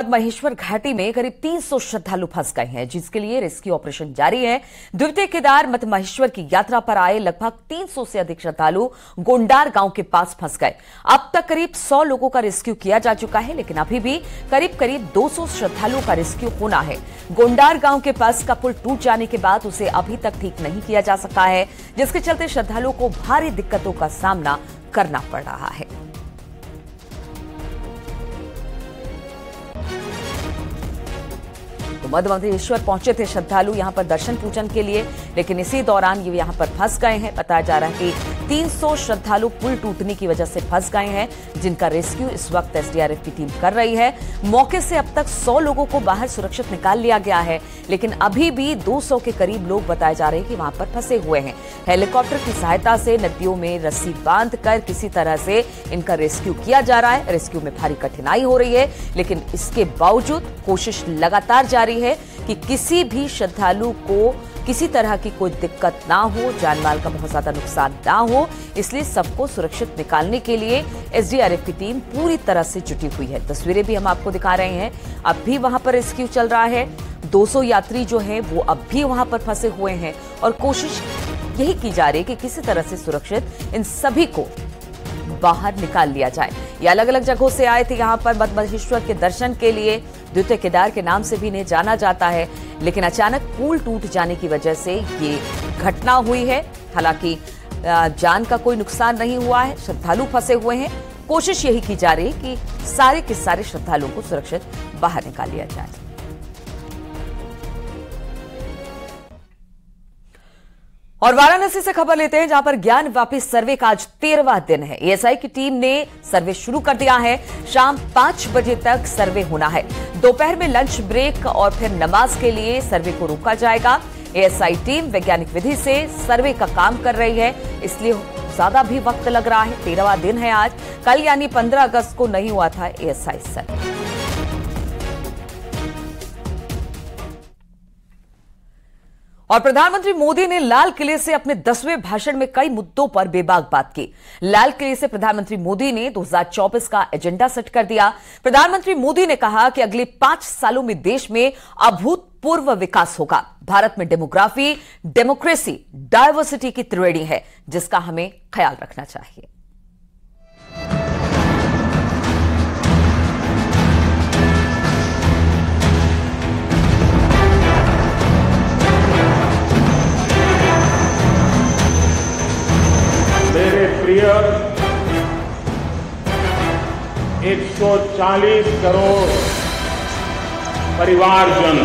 महेश्वर घाटी में करीब 300 श्रद्धालु फंस गए हैं, जिसके लिए रेस्क्यू ऑपरेशन जारी है। द्वितीय केदार मत महेश्वर की यात्रा पर आए लगभग 300 से अधिक श्रद्धालु गोंडार गांव के पास फंस गए। अब तक करीब 100 लोगों का रेस्क्यू किया जा चुका है, लेकिन अभी भी करीब 200 श्रद्धालुओं का रेस्क्यू होना है। गोंडार गांव के पास का पुल टूट जाने के बाद उसे अभी तक ठीक नहीं किया जा सका है, जिसके चलते श्रद्धालुओं को भारी दिक्कतों का सामना करना पड़ रहा है। तो मध्य महेश्वर पहुंचे थे श्रद्धालु यहां पर दर्शन पूजन के लिए, लेकिन इसी दौरान ये यहां पर फंस गए हैं। बताया जा रहा है कि 300 श्रद्धालु पुल टूटने की वजह से फंस गए हैं, जिनका रेस्क्यू इस वक्त एसडीआरएफ की टीम कर रही है। मौके से अब तक 100 लोगों को बाहर सुरक्षित निकाल लिया गया है, लेकिन अभी भी 200 के करीब लोग बताए जा रहे हैं कि वहां पर फंसे हुए हैं। हेलीकॉप्टर की सहायता से नदियों में रस्सी बांधकर किसी तरह से इनका रेस्क्यू किया जा रहा है। रेस्क्यू में भारी कठिनाई हो रही है, लेकिन इसके बावजूद कोशिश लगातार जारी है कि किसी भी श्रद्धालु को किसी तरह की कोई दिक्कत ना हो, जानमाल का बहुत ज्यादा नुकसान ना हो, इसलिए सबको सुरक्षित निकालने के लिए एसडीआरएफ की टीम पूरी तरह से जुटी हुई है। तस्वीरें भी हम आपको दिखा रहे हैं, अब भी वहां पर रेस्क्यू चल रहा है। 200 यात्री जो हैं वो अब भी वहां पर फंसे हुए हैं और कोशिश यही की जा रही है कि किसी तरह से सुरक्षित इन सभी को बाहर निकाल लिया जाए। ये अलग अलग जगहों से आए थे यहाँ पर मत महेश्वर के दर्शन के लिए। द्वितीय केदार के नाम से भी इन्हें जाना जाता है, लेकिन अचानक पुल टूट जाने की वजह से ये घटना हुई है। हालांकि जान का कोई नुकसान नहीं हुआ है, श्रद्धालु फंसे हुए हैं। कोशिश यही की जा रही है कि सारे के सारे श्रद्धालुओं को सुरक्षित बाहर निकाल लिया जाए। और वाराणसी से खबर लेते हैं, जहां पर ज्ञानव्यापी सर्वे का आज 13वां दिन है। एएसआई की टीम ने सर्वे शुरू कर दिया है। शाम 5 बजे तक सर्वे होना है। दोपहर में लंच ब्रेक और फिर नमाज के लिए सर्वे को रोका जाएगा। एएसआई टीम वैज्ञानिक विधि से सर्वे का काम कर रही है, इसलिए ज्यादा भी वक्त लग रहा है। 13वां दिन है आज। कल यानी 15 अगस्त को नहीं हुआ था एएसआई सर्वे। और प्रधानमंत्री मोदी ने लाल किले से अपने 10वें भाषण में कई मुद्दों पर बेबाक बात की। लाल किले से प्रधानमंत्री मोदी ने 2024 का एजेंडा सेट कर दिया। प्रधानमंत्री मोदी ने कहा कि अगले 5 सालों में देश में अभूतपूर्व विकास होगा। भारत में डेमोग्राफी, डेमोक्रेसी, डायवर्सिटी की त्रिवेणी है, जिसका हमें ख्याल रखना चाहिए। मेरे प्रिय 140 करोड़ परिवारजन,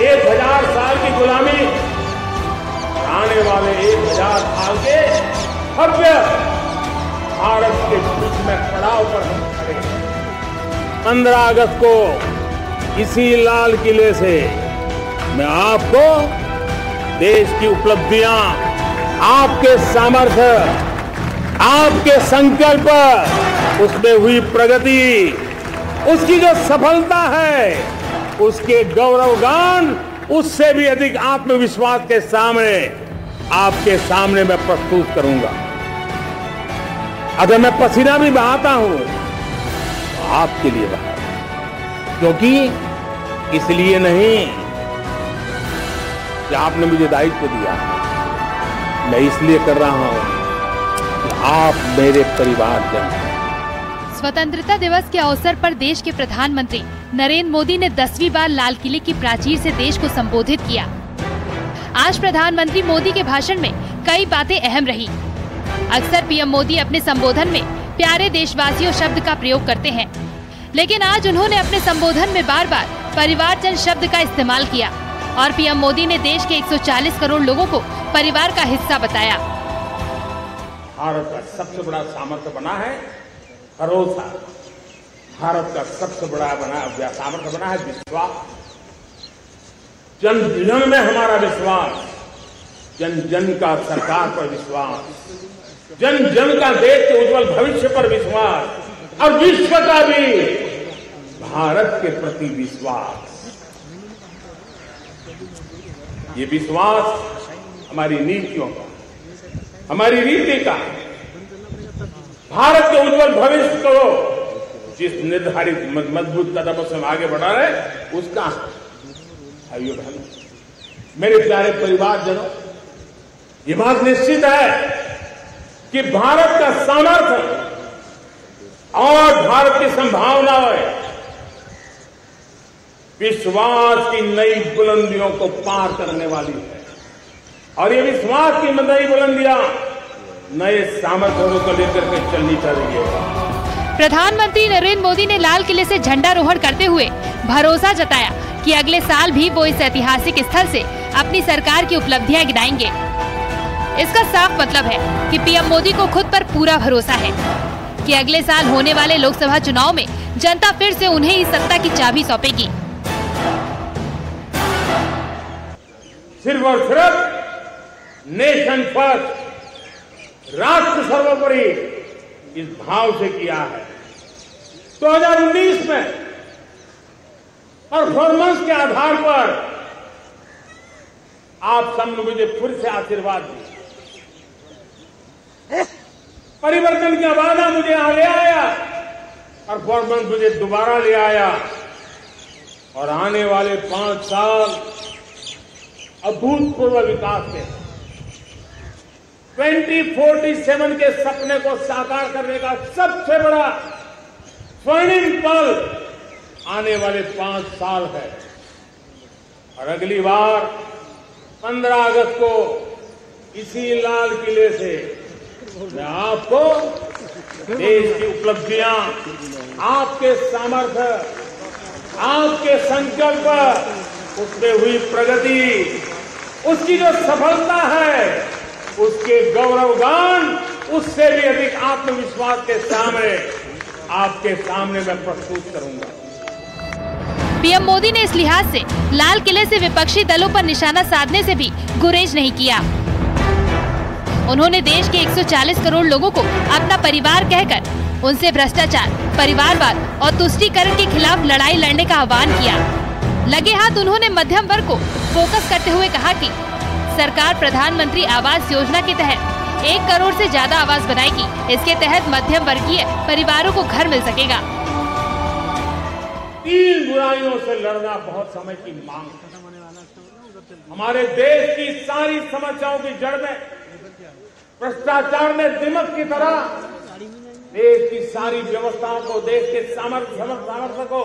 1000 साल की गुलामी, आने वाले 1000 साल के भव्य भारत के बीच में पड़ाव पर हम खड़े हैं। 15 अगस्त को इसी लाल किले से मैं आपको देश की उपलब्धियां, आपके सामर्थ्य, आपके संकल्प, उसमें हुई प्रगति, उसकी जो सफलता है, उसके गौरवगान, उससे भी अधिक आत्मविश्वास के सामने आपके सामने मैं प्रस्तुत करूंगा। अगर मैं पसीना भी बहाता हूं तो आपके लिए बहाता हूं, क्योंकि इसलिए नहीं कि आपने मुझे दायित्व दिया, मैं इसलिए कर रहा हूं कि आप मेरे परिवारजन हैं। स्वतंत्रता दिवस के अवसर पर देश के प्रधानमंत्री नरेंद्र मोदी ने 10वीं बार लाल किले की प्राचीर से देश को संबोधित किया। आज प्रधानमंत्री मोदी के भाषण में कई बातें अहम रही। अक्सर पीएम मोदी अपने संबोधन में प्यारे देशवासियों शब्द का प्रयोग करते हैं, लेकिन आज उन्होंने अपने संबोधन में बार बार परिवारजन शब्द का इस्तेमाल किया और पीएम मोदी ने देश के 140 करोड़ लोगों को परिवार का हिस्सा बताया। भारत का सबसे बड़ा सामर्थ्य बना है भरोसा। भारत का सबसे बड़ा सामर्थ्य बना है विश्वास। जन जन में हमारा विश्वास, जन जन का सरकार पर विश्वास, जन जन का देश के उज्जवल भविष्य पर विश्वास और विश्व का भी भारत के प्रति विश्वास। ये विश्वास हमारी नीतियों का, हमारी रीति का, भारत के उज्जवल भविष्य को जिस निर्धारित मजबूत कदमों से हम आगे बढ़ा रहे उसका भाइयों बहनों, मेरे प्यारे परिवारजनों, ये बात निश्चित है कि भारत का सामर्थ्य और भारत की संभावनाएं विश्वास की नई बुलंदियों को पार करने वाली है और ये विश्वास की नई बुलंदियां नए सामर्थ्यों को लेकर के चलनी चाहिए। प्रधानमंत्री नरेंद्र मोदी ने लाल किले से झंडारोहण करते हुए भरोसा जताया कि अगले साल भी वो इस ऐतिहासिक स्थल से अपनी सरकार की उपलब्धियां गिनाएंगे। इसका साफ मतलब है कि पीएम मोदी को खुद पर पूरा भरोसा है कि अगले साल होने वाले लोकसभा चुनाव में जनता फिर से उन्हें ही सत्ता की चाबी सौंपेगी। सिर्फ और सिर्फ नेशन फर्स्ट, राष्ट्र सर्वोपरि इस भाव से किया है। 2019 में परफॉर्मेंस के आधार पर आप सबने मुझे फिर से आशीर्वाद दिया, परिवर्तन का वादा मुझे आगे आया, परफॉर्मेंस मुझे दोबारा ले आया और आने वाले 5 साल अभूतपूर्व विकास के 2047 के सपने को साकार करने का सबसे बड़ा स्वर्णिम पल आने वाले 5 साल है। और अगली बार 15 अगस्त को इसी लाल किले से मैं आपको देश की उपलब्धियां, आपके सामर्थ्य, आपके संकल्प, उसमें हुई प्रगति, उसकी जो सफलता है, उसके गौरवगान, उससे भी अधिक आत्मविश्वास के सामने आपके सामने मैं प्रस्तुत करूंगा। पीएम मोदी ने इस लिहाज से लाल किले से विपक्षी दलों पर निशाना साधने से भी गुरेज नहीं किया। उन्होंने देश के 140 करोड़ लोगों को अपना परिवार कहकर उनसे भ्रष्टाचार, परिवारवाद और तुष्टीकरण के खिलाफ लड़ाई लड़ने का आह्वान किया। लगे हाथ उन्होंने मध्यम वर्ग को फोकस करते हुए कहा कि सरकार प्रधानमंत्री आवास योजना के तहत 1 करोड़ से ज्यादा आवास बनाएगी। इसके तहत मध्यम वर्गीय परिवारों को घर मिल सकेगा। 3 बुराइयों से लड़ना बहुत समय की मांग है। हमारे देश की सारी समस्याओं की जड़ में भ्रष्टाचार ने दिमक की तरह देश की सारी व्यवस्थाओं को, देश के सामर्थ्य को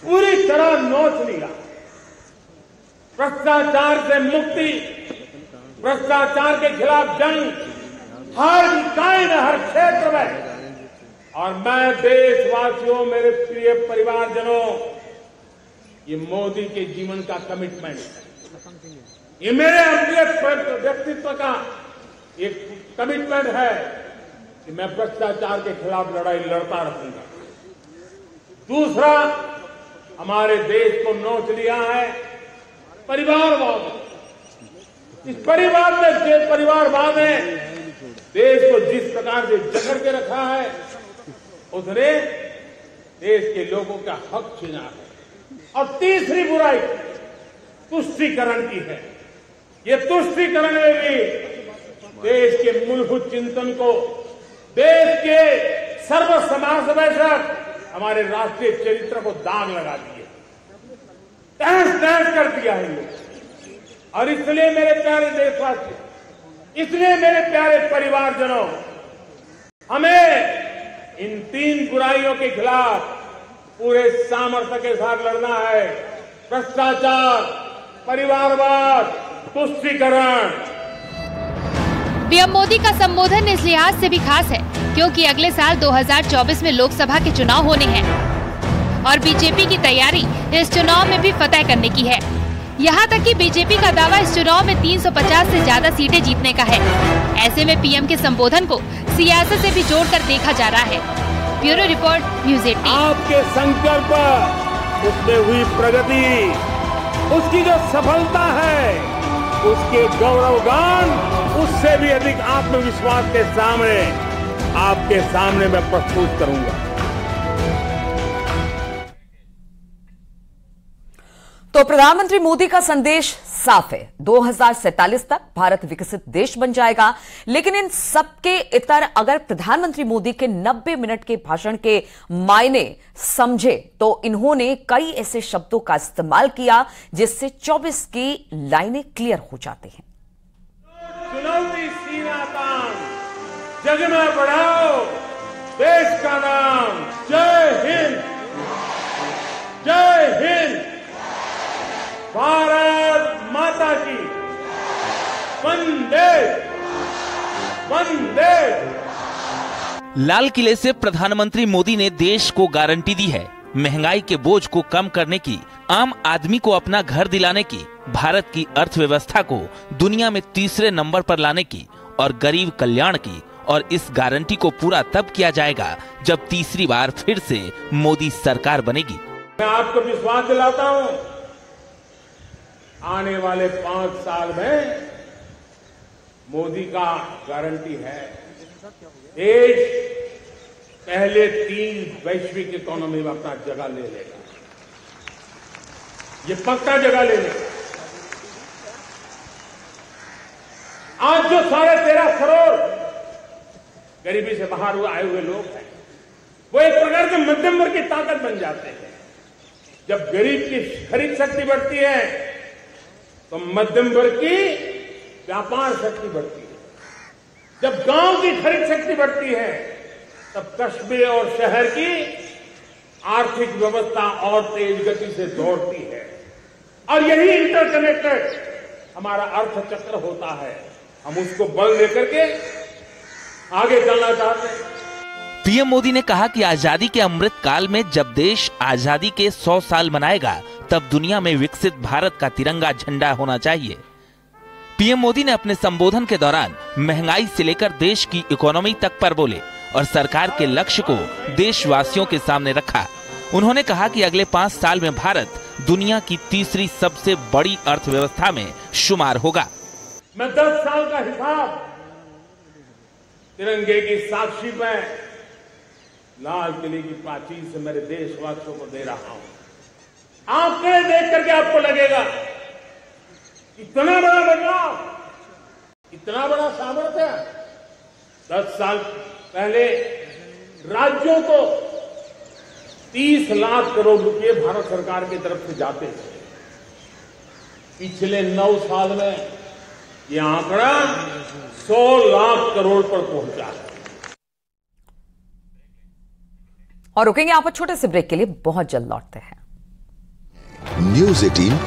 पूरी तरह नोच लिया। भ्रष्टाचार से मुक्ति, भ्रष्टाचार के खिलाफ जंग हर इकाई में, हर क्षेत्र में। और मैं देशवासियों, मेरे प्रिय परिवारजनों, ये मोदी के जीवन का कमिटमेंट है, ये मेरे अपने व्यक्तित्व का एक कमिटमेंट है कि मैं भ्रष्टाचार के खिलाफ लड़ाई लड़ता रहूंगा। दूसरा, हमारे देश को नोच लिया है परिवारवाद। इस परिवारवाद ने देश को जिस प्रकार से जकड़ के रखा है, उसने देश के लोगों का हक छीना है। और तीसरी बुराई तुष्टीकरण की है। ये तुष्टीकरण में भी देश के मूलभूत चिंतन को, देश के सर्वसमावेशक हमारे राष्ट्रीय चरित्र को दाग लगा दिए, तहस-नहस कर दिया है। और इसलिए मेरे प्यारे देशवासियों, इसलिए मेरे प्यारे परिवारजनों, हमें इन 3 बुराइयों के खिलाफ पूरे सामर्थ्य के साथ लड़ना है। भ्रष्टाचार, परिवारवाद, तुष्टीकरण। पीएम मोदी का संबोधन इस लिहाज से भी खास है क्योंकि अगले साल 2024 में लोकसभा के चुनाव होने हैं और बीजेपी की तैयारी इस चुनाव में भी फतह करने की है। यहाँ तक कि बीजेपी का दावा इस चुनाव में 350 से ज्यादा सीटें जीतने का है। ऐसे में पीएम के संबोधन को सियासत से भी जोड़कर देखा जा रहा है। Bureau report, news 18। आपके संकल्प, उसमें हुई प्रगति, उसकी जो सफलता है, उसके गौरवगान, उससे भी अधिक आत्मविश्वास के सामने आपके सामने मैं प्रस्तुत करूंगा। तो प्रधानमंत्री मोदी का संदेश साफ है, 2047 तक भारत विकसित देश बन जाएगा। लेकिन इन सबके इतर अगर प्रधानमंत्री मोदी के 90 मिनट के भाषण के मायने समझे तो इन्होंने कई ऐसे शब्दों का इस्तेमाल किया जिससे 24 की लाइनें क्लियर हो जाती हैं। चुनौती सीना तान, जग में बढ़ाओ देश का नाम। जय हिंद, जय हिंद, भारत माता की, वंदे वंदे। लाल किले से प्रधानमंत्री मोदी ने देश को गारंटी दी है महंगाई के बोझ को कम करने की, आम आदमी को अपना घर दिलाने की, भारत की अर्थव्यवस्था को दुनिया में तीसरे नंबर पर लाने की और गरीब कल्याण की। और इस गारंटी को पूरा तब किया जाएगा जब तीसरी बार फिर से मोदी सरकार बनेगी। मैं आपको विश्वास दिलाता हूं, आने वाले 5 साल में मोदी का गारंटी है, देश पहले 3 वैश्विक इकोनॉमी में अपना जगह ले लेगा। ये पक्का जगह ले लेगा। आज जो 13.5 करोड़ गरीबी से बाहर आए हुए लोग हैं, वो एक प्रकार से मध्यम वर्ग की ताकत बन जाते हैं। जब गरीब की खरीद शक्ति बढ़ती है तो मध्यम वर्ग की व्यापार शक्ति बढ़ती है। जब गांव की खरीद शक्ति बढ़ती है तब कस्बे और शहर की आर्थिक व्यवस्था और तेज गति से दौड़ती है। और यही इंटरकनेक्टेड हमारा अर्थचक्र होता है। हम उसको बल लेकर के आगे चलना चाहते हैं। पीएम मोदी ने कहा कि आजादी के अमृत काल में जब देश आजादी के 100 साल मनाएगा तब दुनिया में विकसित भारत का तिरंगा झंडा होना चाहिए। पीएम मोदी ने अपने संबोधन के दौरान महंगाई से लेकर देश की इकोनॉमी तक पर बोले और सरकार के लक्ष्य को देशवासियों के सामने रखा। उन्होंने कहा कि अगले 5 साल में भारत दुनिया की तीसरी सबसे बड़ी अर्थव्यवस्था में शुमार होगा। मैं 10 साल का हिसाब तिरंगे की साक्षी में लाल किले की प्राचीर से मेरे देशवासियों को दे रहा हूं। आंकड़े देख करके आपको लगेगा इतना बड़ा बदलाव, इतना बड़ा सामर्थ्य। 10 साल पहले राज्यों को 30 लाख करोड़ रुपए भारत सरकार की तरफ से जाते थे। पिछले 9 साल में यह आंकड़ा 100 लाख करोड़ पर पहुंचा है। और रुकेंगे यहाँ पर छोटे से ब्रेक के लिए, बहुत जल्द लौटते हैं। News 18